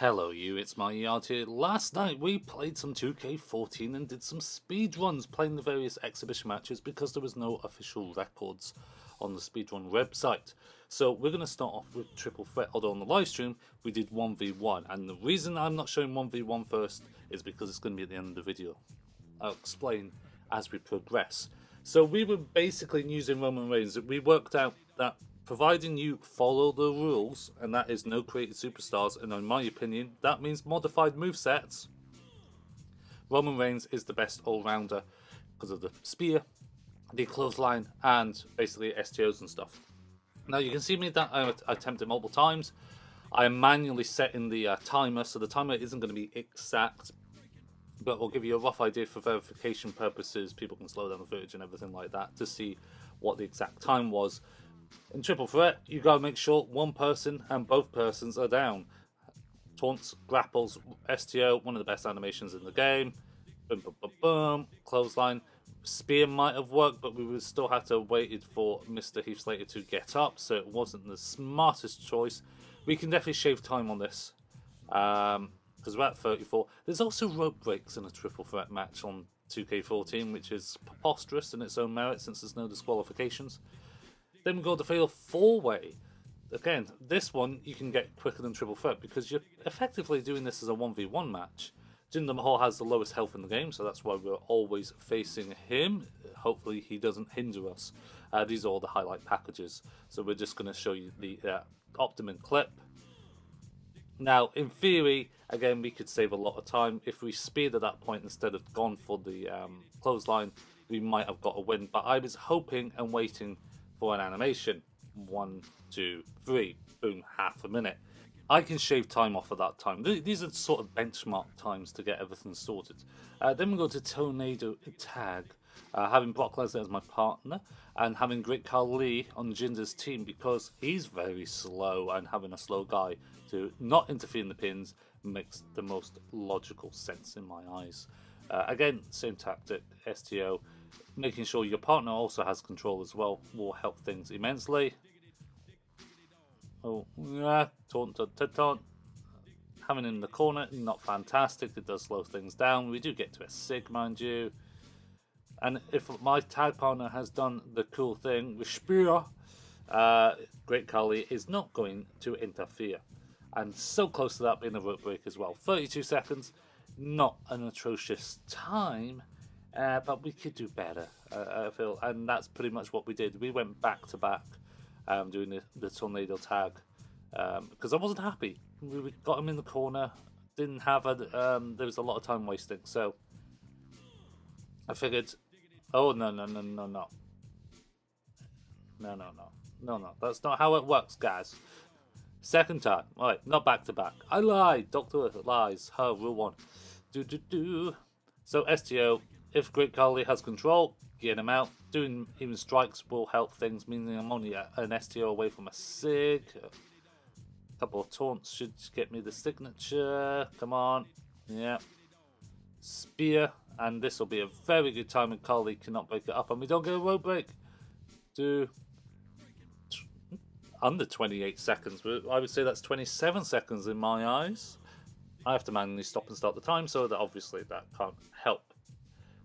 Hello you, it's ITSMYYARD here. Last night we played some 2K14 and did some speedruns playing the various exhibition matches because there was no official records on the speedrun website. So we're going to start off with Triple Threat, although on the live stream we did 1v1, and the reason I'm not showing 1v1 first is because it's going to be at the end of the video. I'll explain as we progress. So we were basically using Roman Reigns. We worked out that providing you follow the rules, and that is no created superstars, and in my opinion, that means modified movesets, Roman Reigns is the best all-rounder because of the spear, the clothesline, and basically STOs and stuff. Now you can see me that I attempted multiple times. I am manually setting the timer, so the timer isn't going to be exact, but we'll give you a rough idea for verification purposes. People can slow down the footage and everything like that to see what the exact time was. In Triple Threat, you gotta make sure one person and both persons are down. Taunts, grapples, STO, one of the best animations in the game. Boom, boom, boom, boom. Clothesline. Spear might have worked, but we would still have to have waited for Mr. Heath Slater to get up, so it wasn't the smartest choice. We can definitely shave time on this, because we're at 34. There's also rope breaks in a Triple Threat match on 2K14, which is preposterous in its own merit since there's no disqualifications. Then we go to Fatal 4-Way. Again, this one you can get quicker than Triple Threat because you're effectively doing this as a 1v1 match. Jinder Mahal has the lowest health in the game, so that's why we're always facing him. Hopefully he doesn't hinder us. These are all the highlight packages. So we're just going to show you the Optimum clip. Now, in theory, again, we could save a lot of time. If we speared at that point instead of gone for the clothesline, we might have got a win. But I was hoping and waiting for an animation. 1, 2, 3, boom, half a minute. I can shave time off of that time. These are sort of benchmark times to get everything sorted. Then we go to Tornado Tag, having Brock Lesnar as my partner and having Great Khali on Jinder's team because he's very slow, and having a slow guy to not interfere in the pins makes the most logical sense in my eyes. Again, same tactic, STO. Making sure your partner also has control as well will help things immensely. Oh, yeah, taunt. Having him in the corner, not fantastic. It does slow things down. We do get to a sig, mind you. And if my tag partner has done the cool thing with Spear, Great Khali is not going to interfere. And so close to that being a rope break as well. 32 seconds, not an atrocious time. But we could do better, I feel, and that's pretty much what we did. We went back to back doing the tornado tag because I wasn't happy. We got him in the corner, didn't have there was a lot of time wasting, so I figured, oh no, that's not how it works, guys. Second time, all right, not back to back. I lied, Doctor lies. Her rule 1. So STO. If Great Khali has control, get him out. Doing even strikes will help things, meaning I'm only an STO away from a sig. A couple of taunts should get me the signature. Come on. Yeah. Spear. And this will be a very good time when Khali cannot break it up. And we don't get a rope break. Under 28 seconds. I would say that's 27 seconds in my eyes. I have to manually stop and start the time, so that obviously that can't help.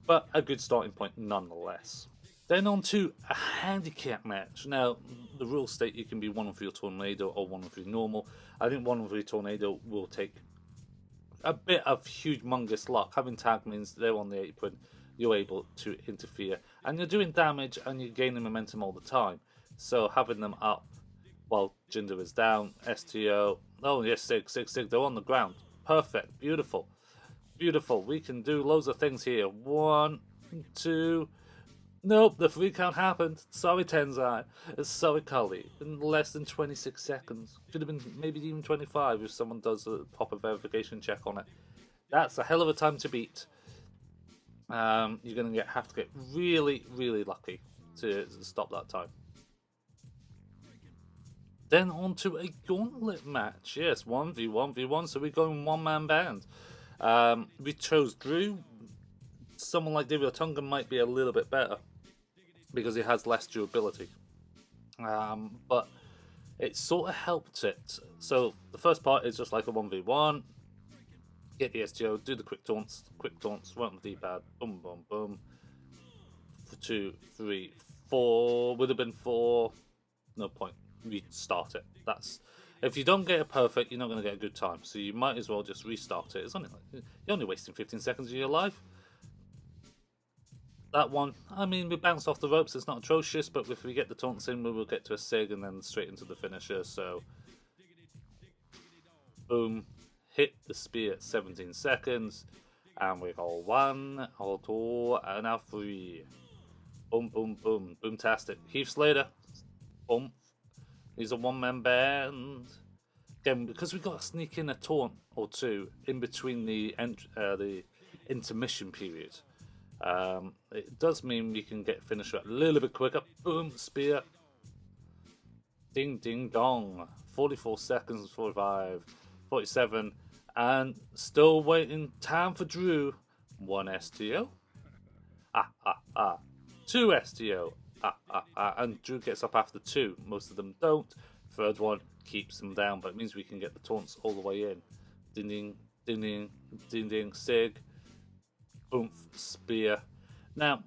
But a good starting point nonetheless. Then on to a handicap match. Now, the rules state you can be 1-3 tornado or 1-3 normal. I think 1-3 tornado will take a bit of humongous luck. Having tag means they're on the apron, you're able to interfere, and you're doing damage and you're gaining momentum all the time. So having them up while Jinder is down, STO, oh yes, sig, they're on the ground. Perfect, beautiful. Beautiful. We can do loads of things here. 1, 2. Nope, the 3 count happened. Sorry, Tenzai. Sorry, Khali. In less than 26 seconds. Could have been maybe even 25 if someone does a proper verification check on it. That's a hell of a time to beat. You're going to have to get really, really lucky to stop that time. Then on to a gauntlet match. Yes, 1v1, so we're going one-man band. We chose Drew. Someone like David Otunga might be a little bit better because he has less durability. But it sort of helped it. So the first part is just like a 1v1. Get the STO, do the quick taunts, run with the D-pad, boom, boom, boom. 2, 3, 4, would have been 4. No point. Restart it. That's if you don't get it perfect, you're not going to get a good time. So you might as well just restart it. It's only like, you're only wasting 15 seconds of your life. That one, I mean, we bounced off the ropes. It's not atrocious, but if we get the taunts in, we will get to a sig and then straight into the finisher. So, boom, hit the spear at 17 seconds, and we go 1, or 2, and now 3. Boom, boom, boom, boomtastic. Heath Slater, boom. He's a one-man band. Again, because we got to sneak in a taunt or two in between the intermission period. It does mean we can get finisher a little bit quicker. Boom, spear. Ding, ding, dong. 44 seconds, 45, 47. And still waiting. Time for Drew. 1 STO. 2 STO. And Drew gets up after 2. Most of them don't. Third one keeps them down, but it means we can get the taunts all the way in. Ding, ding, ding, ding, ding, ding, sig. Oomph, spear. Now,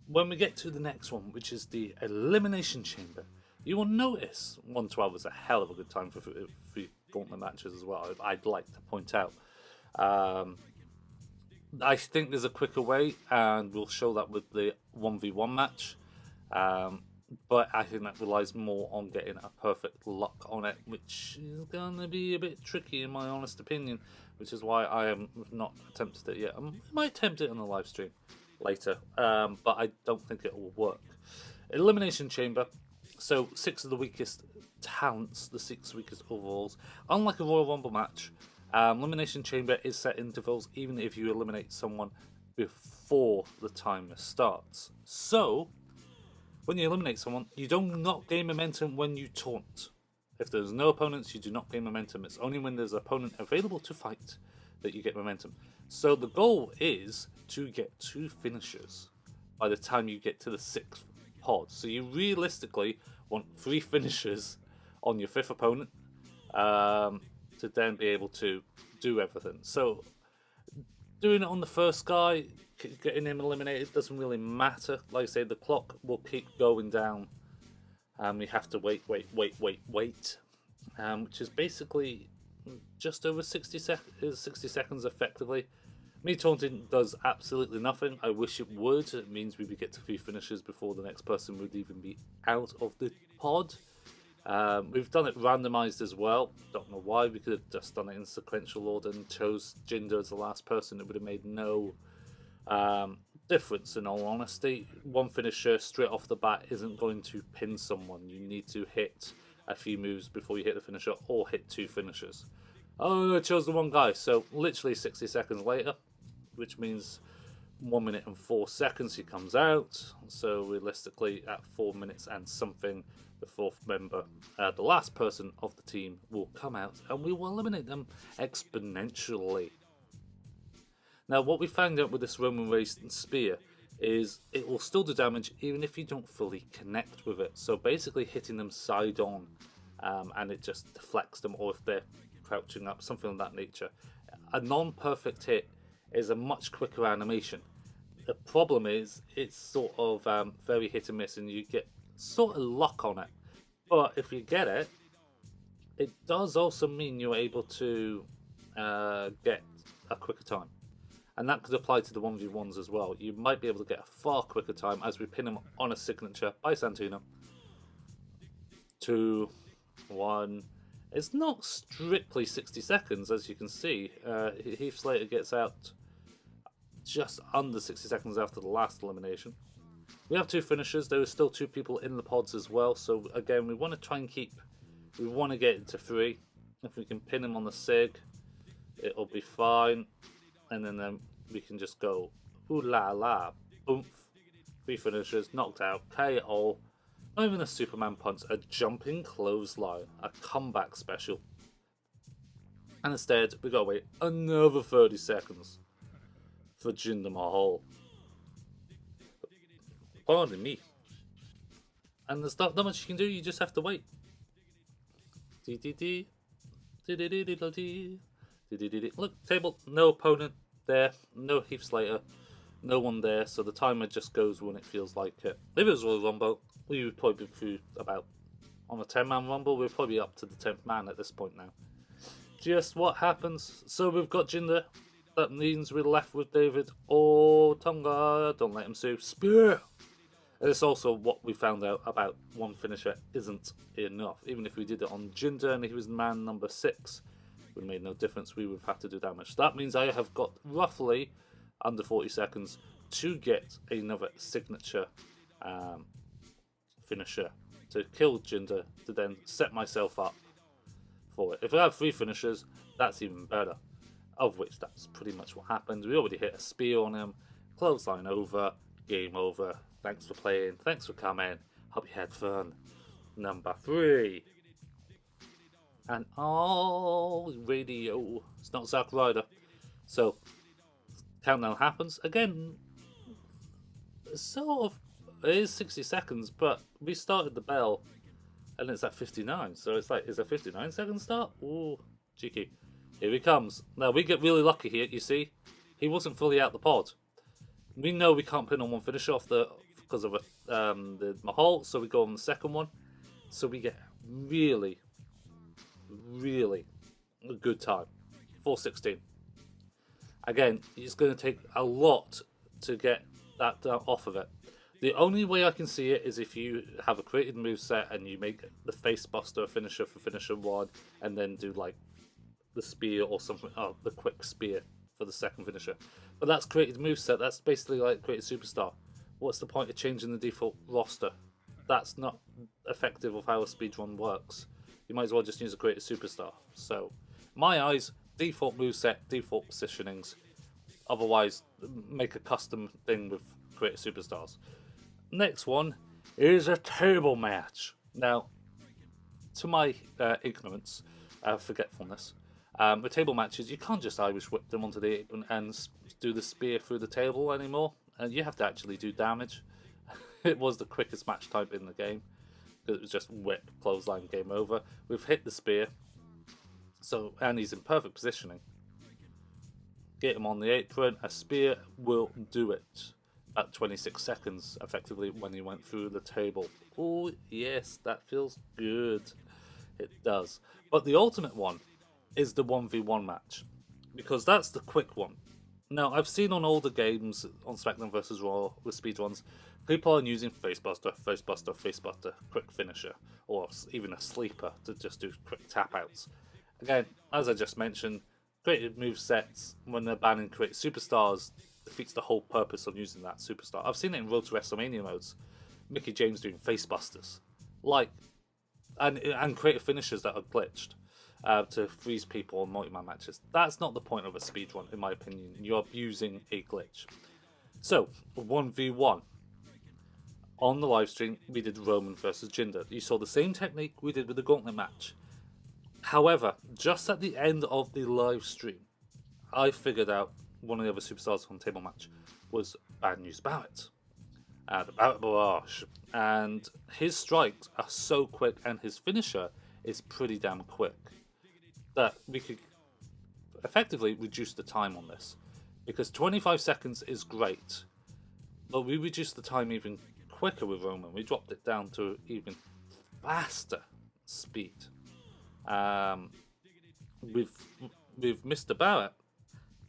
when we get to the next one, which is the Elimination Chamber, you will notice 112 was a hell of a good time for three gauntlet matches as well. I'd like to point out. I think there's a quicker way, and we'll show that with the 1v1 match. But I think that relies more on getting a perfect lock on it, which is going to be a bit tricky in my honest opinion, which is why I have not attempted it yet. I might attempt it on the live stream later, but I don't think it will work. Elimination Chamber, so 6 of the weakest talents, the 6 weakest overalls. Unlike a Royal Rumble match, Elimination Chamber is set intervals even if you eliminate someone before the timer starts. So, when you eliminate someone, you do not gain momentum when you taunt. If there's no opponents, you do not gain momentum. It's only when there's an opponent available to fight that you get momentum. So the goal is to get 2 finishers by the time you get to the 6th pod. So you realistically want 3 finishers on your 5th opponent to then be able to do everything. So doing it on the first guy, getting him eliminated doesn't really matter. Like I say, the clock will keep going down. We have to wait, which is basically just over 60 seconds effectively. Me taunting does absolutely nothing. I wish it would. It means we would get to 3 finishes before the next person would even be out of the pod. We've done it randomized as well. Don't know why. We could have just done it in sequential order and chose Jinder as the last person. It would have made no difference in all honesty. 1 finisher straight off the bat isn't going to pin someone. You need to hit a few moves before you hit the finisher, or hit 2 finishers. Oh, I chose the 1 guy. So literally 60 seconds later, which means 1 minute and 4 seconds he comes out. So realistically at 4 minutes and something, the 4th member, the last person of the team, will come out and we will eliminate them exponentially. Now, what we found out with this Roman Reigns spear is it will still do damage even if you don't fully connect with it. So basically hitting them side on, and it just deflects them, or if they're crouching up, something of that nature. A non-perfect hit is a much quicker animation. The problem is it's sort of very hit and miss, and you get sort of luck on it. But if you get it, it does also mean you're able to get a quicker time. And that could apply to the 1v1s as well. You might be able to get a far quicker time as we pin him on a signature by Santino. 2, 1. It's not strictly 60 seconds, as you can see. Heath Slater gets out just under 60 seconds after the last elimination. We have 2 finishers. There are still 2 people in the pods as well. So again, we want to try and we want to get into 3. If we can pin him on the sig, it'll be fine. And then we can just go, ooh la la, oomph, 3 finishers, knocked out, KO, not even a Superman punch, a jumping clothesline, a comeback special. And instead, we gotta wait another 30 seconds for Jinder Mahal. Pardon me. And there's not much you can do, you just have to wait. Look, table, no opponent there, no Heath Slater, no one there, so the timer just goes when it feels like it. If it was Royal Rumble, we would probably be through about, on a 10-man Rumble, we're probably up to the 10th man at this point now. Just what happens? So we've got Jinder. That means we're left with David. Oh, Tonga, don't let him sue. Spear! And it's also what we found out about one finisher isn't enough. Even if we did it on Jinder and he was man number 6, it would have made no difference. We would have had to do damage. That means I have got roughly under 40 seconds to get another signature finisher to kill Jinder, to then set myself up for it. If I have 3 finishers, that's even better. Of which that's pretty much what happened. We already hit a spear on him, clothesline over, game over. Thanks for playing, thanks for coming, hope you had fun. Number 3. And radio. It's not Zack Ryder. So, countdown happens. Again, sort of, it is 60 seconds, but we started the bell and it's at 59. So it's like, is a 59 second start? Ooh, cheeky. Here he comes. Now, we get really lucky here, you see. He wasn't fully out the pod. We know we can't pin on one finish off because of the Mahal, so we go on the second one. So we get really, really a good time. 4:16. Again, it's going to take a lot to get that off of it. The only way I can see it is if you have a created moveset and you make the face buster a finisher for finisher 1 and then do like the spear or something, the quick spear for the second finisher. But that's created moveset, that's basically like created superstar. What's the point of changing the default roster? That's not effective of how a speedrun works. You might as well just use a created superstar. So, my eyes, default moveset, default positionings. Otherwise, make a custom thing with created superstars. Next one is a table match. Now, to my ignorance, forgetfulness, with table matches, you can't just Irish whip them onto the apron and do the spear through the table anymore. And you have to actually do damage. It was the quickest match type in the game. It was just whip, clothesline, game over. We've hit the spear. So, and he's in perfect positioning. Get him on the apron. A spear will do it. At 26 seconds, effectively, when he went through the table. Oh, yes, that feels good. It does. But the ultimate one is the 1v1 match, because that's the quick one. Now, I've seen on older games on SmackDown vs. Raw with speedruns, people are using facebuster, facebuster, facebuster, quick finisher, or even a sleeper to just do quick tap outs. Again, as I just mentioned, created movesets, when they're banning created superstars, defeats the whole purpose of using that superstar. I've seen it in Road to WrestleMania modes. Mickey James doing facebusters, and creative finishers that are glitched to freeze people on multi-man matches. That's not the point of a speedrun, in my opinion. You're abusing a glitch. So, 1v1. On the live stream, we did Roman versus Jinder. You saw the same technique we did with the gauntlet match. However, just at the end of the live stream, I figured out one of the other superstars on the table match was Bad News Barrett. The Barrett Barrage. And his strikes are so quick and his finisher is pretty damn quick that we could effectively reduce the time on this. Because 25 seconds is great, but we reduced the time even quicker with Roman. We dropped it down to even faster speed. With Mr. Barrett,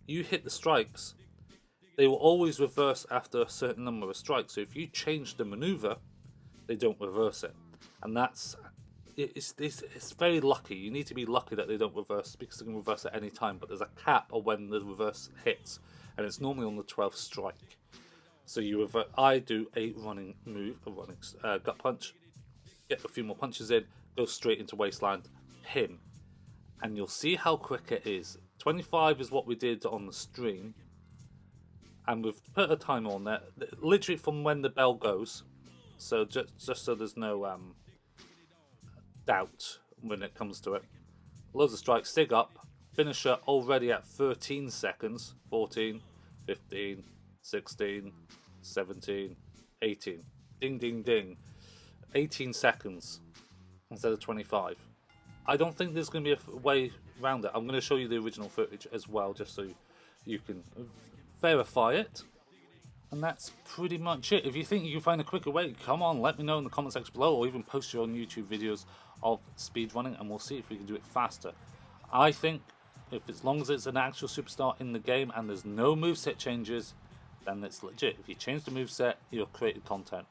you hit the strikes, they will always reverse after a certain number of strikes. So if you change the maneuver, they don't reverse it. And it's very lucky. You need to be lucky that they don't reverse, because they can reverse at any time. But there's a cap of when the reverse hits, and it's normally on the 12th strike. So I do a running move, a running gut punch, get a few more punches in, go straight into waistline, pin. And you'll see how quick it is. 25 is what we did on the stream, and we've put a timer on there, literally from when the bell goes, so just so there's no doubt when it comes to it. Loads of strikes, sig up, finisher already at 13 seconds, 14, 15, 16, 17, 18, ding ding ding, 18 seconds instead of 25. I don't think there's going to be a way around it. I'm going to show you the original footage as well, just so you can verify it. And that's pretty much it. If you think you can find a quicker way, come on, let me know in the comment section below, or even post your own YouTube videos of speedrunning, and we'll see if we can do it faster. I think as long as it's an actual superstar in the game and there's no moveset changes, then it's legit. If you change the moveset, you're creating content,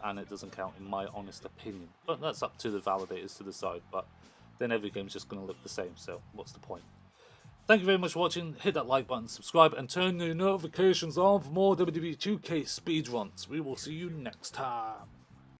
and it doesn't count in my honest opinion. But that's up to the validators to decide, but then every game's just going to look the same, so what's the point? Thank you very much for watching. Hit that like button, subscribe, and turn the notifications on for more WWE 2K speedruns. We will see you next time.